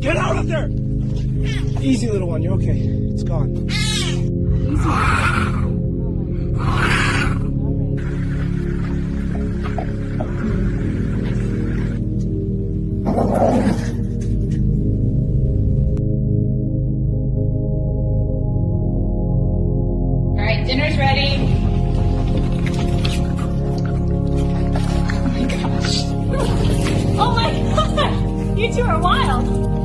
Get out of there! Easy, little one. You're okay. It's gone. All right, dinner's ready. Oh my gosh! Oh my god! You two are wild!